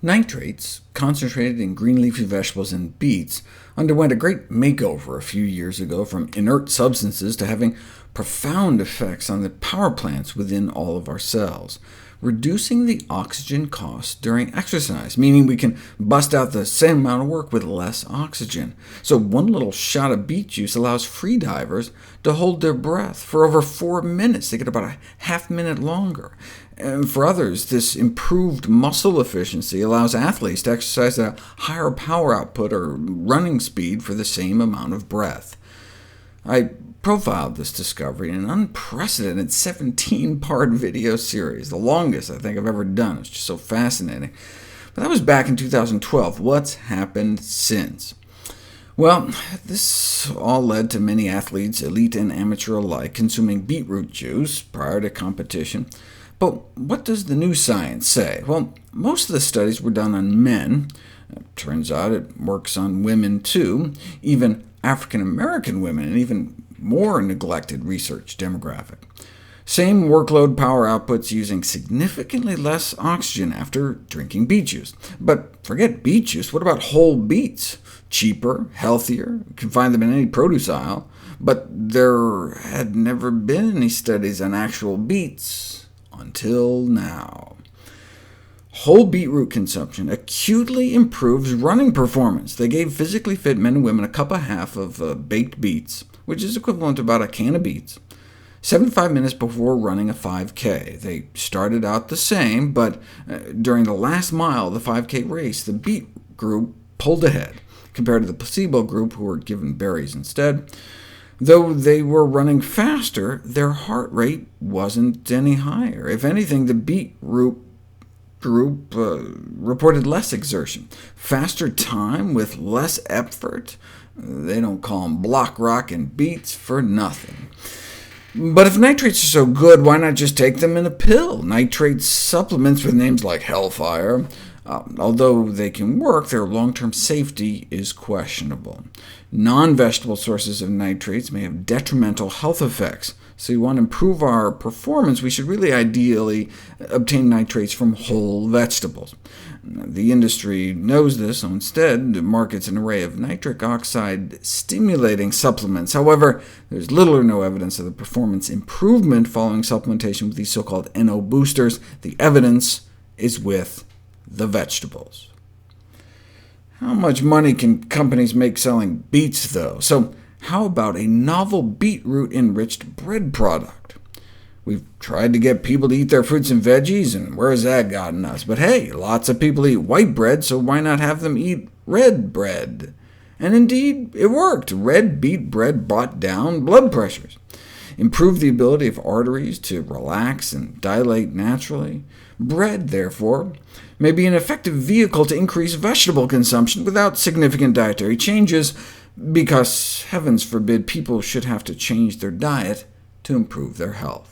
Nitrates, concentrated in green leafy vegetables and beets, underwent a great makeover a few years ago, from inert substances to having profound effects on the power plants within all of our cells, reducing the oxygen costs during exercise, meaning we can bust out the same amount of work with less oxygen. So one little shot of beet juice allows freedivers to hold their breath for over 4 minutes. They get about a half minute longer. And for others, this improved muscle efficiency allows athletes to exercise at a higher power output or running speed for the same amount of breath. I profiled this discovery in an unprecedented 17-part video series, the longest I think I've ever done. It's just so fascinating. But that was back in 2012. What's happened since? Well, this all led to many athletes, elite and amateur alike, consuming beetroot juice prior to competition. But what does the new science say? Well, most of the studies were done on men. It turns out it works on women too, even African-American women, and even more neglected research demographic. Same workload power outputs using significantly less oxygen after drinking beet juice. But forget beet juice, what about whole beets? Cheaper, healthier, you can find them in any produce aisle, but there had never been any studies on actual beets until now. Whole beetroot consumption acutely improves running performance. They gave physically fit men and women a cup and a half of baked beets, which is equivalent to about a can of beets, 75 minutes before running a 5K. They started out the same, but during the last mile of the 5K race, the beet group pulled ahead, compared to the placebo group, who were given berries instead. Though they were running faster, their heart rate wasn't any higher. If anything, the beetroot group reported less exertion, faster time with less effort. They don't call them block rock and beets for nothing. But if nitrates are so good, why not just take them in a pill? Nitrate supplements with names like Hellfire, although they can work, their long-term safety is questionable. Non-vegetable sources of nitrates may have detrimental health effects, so you want to improve our performance, we should really ideally obtain nitrates from whole vegetables. The industry knows this, so instead markets an array of nitric oxide-stimulating supplements. However, there's little or no evidence of the performance improvement following supplementation with these so-called NO boosters. The evidence is with the vegetables. How much money can companies make selling beets, though? So how about a novel beetroot-enriched bread product? We've tried to get people to eat their fruits and veggies, and where has that gotten us? But hey, lots of people eat white bread, so why not have them eat red bread? And indeed, it worked. Red beet bread brought down blood pressures, improved the ability of arteries to relax and dilate naturally. Bread, therefore, may be an effective vehicle to increase vegetable consumption without significant dietary changes, because, heavens forbid, people should have to change their diet to improve their health.